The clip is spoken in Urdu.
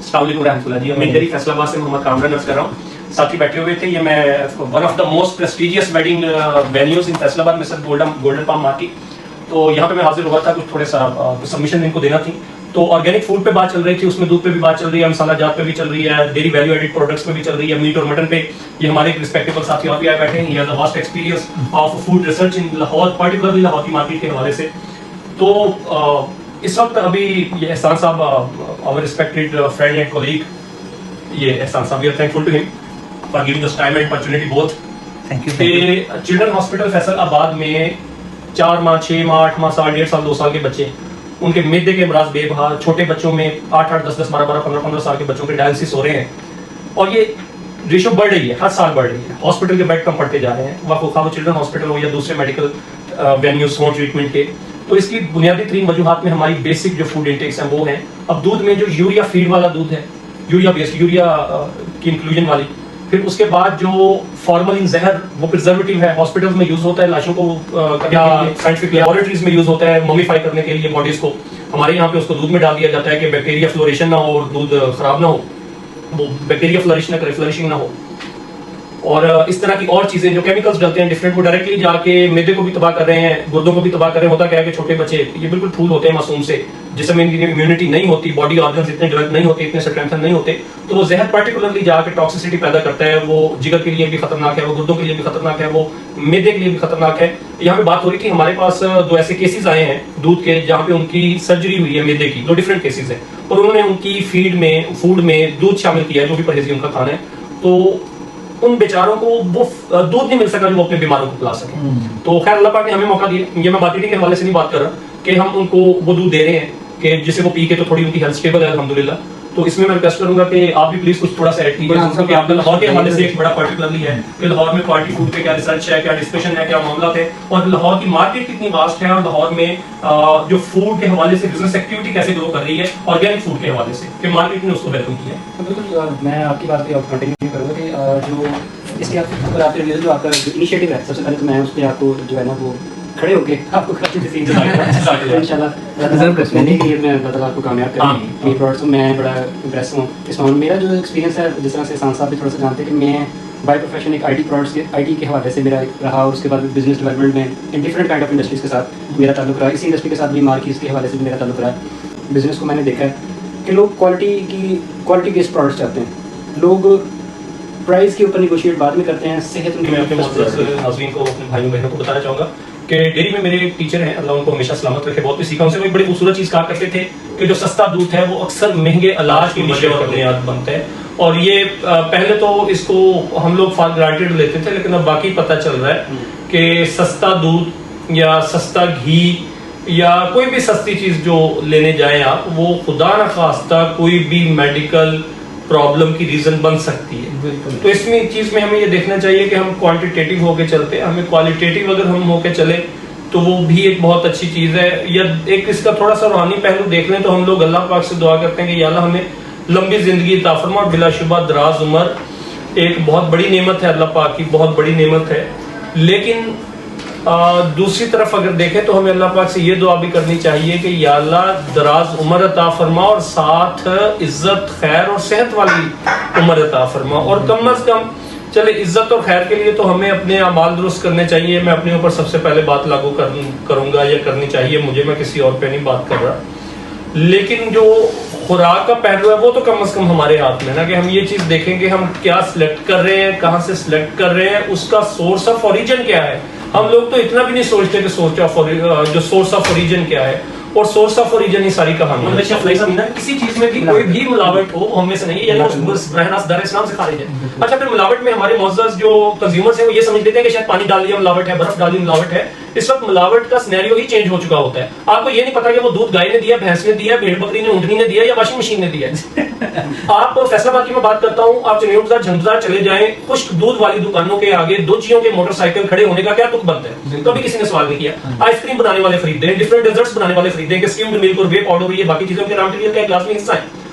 السلام علیکم رحمۃ اللہ جی. میں جری فیصل آباد سے محمد کامران عرض کر رہا ہوں. ساتھی بیٹھے ہوئے تھے. یہ میں one of the most prestigious wedding venues in Faisalabad میں سر گولڈن پام مارکیٹ. تو یہاں پہ میں حاضر ہوا تھا. کچھ تھوڑے سا سبمیشن ان کو دینا تھی. تو آرگینک فوڈ پہ بات چل رہی تھی, اس میں دودھ پہ بھی بات چل رہی ہے, مسالہ جات پہ بھی چل رہی ہے, ڈیری ویلیو ایڈڈ پروڈکٹس پہ بھی چل رہی ہے, میٹ اور مٹن پہ. یہ ہمارے ایک رسپیکٹیبل ساتھی اور بھی آئے بیٹھے ہیں. He has a vast experience of food research in Lahore, particularly Lahore کی مارکیٹ کے حوالے سے. تو اس وقت ابھی یہ احسان صاحب, our respected friend and colleague, یہ احسان صاحب, we are thankful to him for giving us time and opportunity both. Thank you. کہ چلڈرن ہاسپٹل فیصل آباد میں 4 ماہ 6 ماہ 8 ماہ سال 1.5 سال 2 سال کے بچے, ان کے معدے کے امراض بے بہا, چھوٹے بچوں میں 8 10 10 12 12 15 سال کے بچوں کے ڈائلسس ہو رہے ہیں. اور یہ ریشو بڑھ رہی ہے, ہر سال بڑھ رہی ہے. ہاسپٹل کے بیڈ کم پڑتے جا رہے ہیں, خواہ وہ چلڈرن ہاسپٹل ہو یا دوسرے میڈیکل وینیوز ہوں ٹریٹمنٹ کے. تو اس کی بنیادی ترین وجوہات میں ہماری بیسک جو فوڈ انٹیکس ہیں وہ ہیں. اب دودھ میں جو یوریا فیڈ والا دودھ ہے, یوریا بیسڈ, یوریا کی انکلوژن والی. پھر اس کے بعد جو فارملین زہر, وہ پرزرویٹو ہے, ہاسپٹلز میں یوز ہوتا ہے لاشوں کو, یا سائنٹیفک لیبارٹریز میں یوز ہوتا ہے مومیفائی کرنے کے لیے باڈیز کو. ہمارے یہاں پہ اس کو دودھ میں ڈال دیا جاتا ہے کہ بیکٹیریا فلوریشن نہ ہو اور دودھ خراب نہ ہو, وہ بیکٹیریا فلورش نہ کرے, فلورشنگ نہ ہو. اور اس طرح کی اور چیزیں جو کیمیکلز ڈلتے ہیں ڈفرینٹ, وہ ڈائریکٹلی جا کے معدے کو بھی تباہ کر رہے ہیں, گردوں کو بھی تباہ کر رہے ہیں. ہوتا کیا ہے کہ چھوٹے بچے یہ بالکل پھول ہوتے ہیں معصوم سے, جس میں ان کی امیونٹی نہیں ہوتی, باڈی آرگنز اتنے ڈیولپ نہیں ہوتے, اتنے اسٹرینتھن نہیں ہوتے, تو وہ زہر پرٹیکولرلی جا کے ٹاکسیسٹی پیدا کرتا ہے. وہ جگر کے لیے بھی خطرناک ہے, وہ گردوں کے لیے بھی خطرناک ہے, وہ معدے کے لیے بھی خطرناک ہے. یہاں پہ بات ہو رہی تھی, ہمارے پاس 2 ایسے کیسز آئے ہیں دودھ کے جہاں پہ ان کی سرجری ہوئی ہے معدے کی. 2 ڈفرینٹ کیسز ہیں, اور انہوں نے ان کی فیڈ میں, فوڈ میں دودھ شامل کیا ہے, جو بھی پرہیزی ان کا کھانا ہے. تو ان بیچاروں کو وہ دودھ نہیں مل سکا جو وہ اپنے بیماروں کو پلا سکیں. تو خیر اللہ پاک نے ہمیں موقع دیا. یہ میں مارکیٹنگ کے حوالے سے نہیں بات کر رہا کہ ہم ان کو وہ دودھ دے رہے ہیں کہ جسے وہ پی کے تو تھوڑی ان کی ہیلتھ اسٹیبل ہے الحمدللہ. تو اس میں ریکویسٹ کروں گا کہ آپ بھی پلیز کچھ تھوڑا سا ایڈ کیجیے, کیونکہ آپ لاہور کے حوالے سے ایک بڑا پرٹیکولرلی ہے کہ لاہور میں کوالٹی فوڈ پہ کیا ریسرچ ہے, کیا ڈسکشن ہے, کیا معاملات ہے, اور لاہور کی مارکیٹ کتنی واسٹ ہے, اور لاہور میں جو فوڈ کے حوالے سے بزنس ایکٹیویٹی کیسے گرو کر رہی ہے آرگینک فوڈ کے حوالے سے, کہ مارکیٹ نے اس کو ویلکم کیا ہے. بالکل, میں آپ کی بات پہ کنٹینیو کروں گا کہ جو اس کے آپ کے جو آپ کا انیشیٹو ہے, سب سے پہلے تو میں اس پہ آپ کو جو ہے نا وہ کھڑے ہو کے آپ کو اللہ کو کامیاب کریں. یہ پروڈکٹس میں بڑا امپریس ہوں اس میں. میرا جو ایکسپیرینس ہے, جس طرح سے احسان صاحب بھی تھوڑا سا جانتے ہیں کہ میں بائی پروفیشن ایک IT پروڈکٹس کے IT کے حوالے سے میرا رہا, اور اس کے بعد بزنس ڈیولپمنٹ میں ان ڈفرینٹ کائنڈ آف انڈسٹریز کے ساتھ میرا تعلق رہا. اسی انڈسٹری کے ساتھ بھی مارکیٹس کے حوالے سے بھی میرا تعلق رہا. بزنس کو میں نے دیکھا ہے کہ لوگ کوالٹی بیسڈ پروڈکٹس چاہتے ہیں. لوگ پرائز کے اوپر نیگوشیٹ بعد میں کرتے ہیں. صحت میں اپنے ناظرین کو, اپنے بھائیوں بہنوں کو بتانا چاہوں گا کہ ڈیری میں میرے ٹیچر ہیں, اللہ ان کو ہمیشہ سلامت رکھے, بہت کچھ سیکھا ان سے. وہ ایک بڑی خوبصورت چیز کہا کرتے تھے کہ جو سستا دودھ ہے وہ اکثر مہنگے علاج کی بنیاد بنتا ہے. اور یہ پہلے تو اس کو ہم لوگ فار گرانٹیڈ لیتے تھے, لیکن اب باقی پتہ چل رہا ہے کہ سستا دودھ یا سستا گھی یا کوئی بھی سستی چیز جو لینے جائیں آپ, وہ خدا نخواستہ کوئی بھی میڈیکل پرابلم کی ریزن بن سکتی ہے. تو اس میں چیز میں ہمیں یہ دیکھنا چاہیے کہ ہم کوانٹیٹیو ہو کے چلتے ہیں, ہمیں کوالیٹیٹیو اگر ہم ہو کے چلیں تو وہ بھی ایک بہت اچھی چیز ہے. یا ایک اس کا تھوڑا سا روحانی پہلو دیکھ لیں تو ہم لوگ اللہ پاک سے دعا کرتے ہیں کہ یا اللہ ہمیں لمبی زندگی عطا فرما, اور بلا شبہ دراز عمر ایک بہت بڑی نعمت ہے, اللہ پاک کی بہت بڑی نعمت ہے. لیکن دوسری طرف اگر دیکھیں تو ہمیں اللہ پاک سے یہ دعا بھی کرنی چاہیے کہ یا اللہ دراز عمر عطا فرما, اور ساتھ عزت خیر اور صحت والی عمر عطا فرما. اور کم از کم چلے عزت اور خیر کے لیے تو ہمیں اپنے اعمال درست کرنے چاہیے. میں اپنے اوپر سب سے پہلے بات لاگو کروں گا, یا کرنی چاہیے مجھے, میں کسی اور پہ نہیں بات کر رہا. لیکن جو خوراک کا پہلو ہے وہ تو کم از کم ہمارے ہاتھ میں نا, کہ ہم یہ چیز دیکھیں کہ ہم کیا سلیکٹ کر رہے ہیں, کہاں سے سلیکٹ کر رہے ہیں, اس کا سورس آف اوریجن کیا ہے. ہم لوگ تو اتنا بھی نہیں سوچتے کہ جو سورس آف اوریجن کیا ہے, اور سورس آف اوریجن ہی ساری کہانی ہے. کسی چیز میں بھی کوئی بھی ملاوٹ ہو ہم میں سے نہیں ہے, براہ راست دار اسلام سے خارج ہے. اچھا, پھر ملاوٹ میں ہمارے معزز جو کنزیومرز ہیں وہ یہ سمجھ لیتے ہیں کہ شاید پانی ڈال دیا ملاوٹ ہے, برف ڈال دی ملاوٹ ہے. اس وقت ملاوٹ کا سینیریو ہی چینج ہو چکا ہوتا ہے. آپ کو یہ نہیں پتا کہ وہ دودھ گائے نے دیا, بھینس نے دیا, بھیڑ بکری نے, اونٹنی نے دیا, یا واشنگ مشین نے دیا. آپ فیصل آباد کی میں بات کرتا ہوں, آپ چنیو بازار, جھنڈ بازار چلے جائیں, خشک دودھ والی دکانوں کے آگے 2 چیزوں کے موٹر سائیکل کھڑے ہونے کا کیا تک بنتا ہے, کبھی کسی نے سوال نہیں کیا. آئس کریم بنانے والے خریدتے ہیں, ڈفرنٹ ڈیزرٹس بنانے والے خریدتے ہیں کہ اسکیمڈ ملک اور وے پاؤڈر, یہ باقی چیزوں کے را مٹیریل کا ایک لازمی حصہ ہے.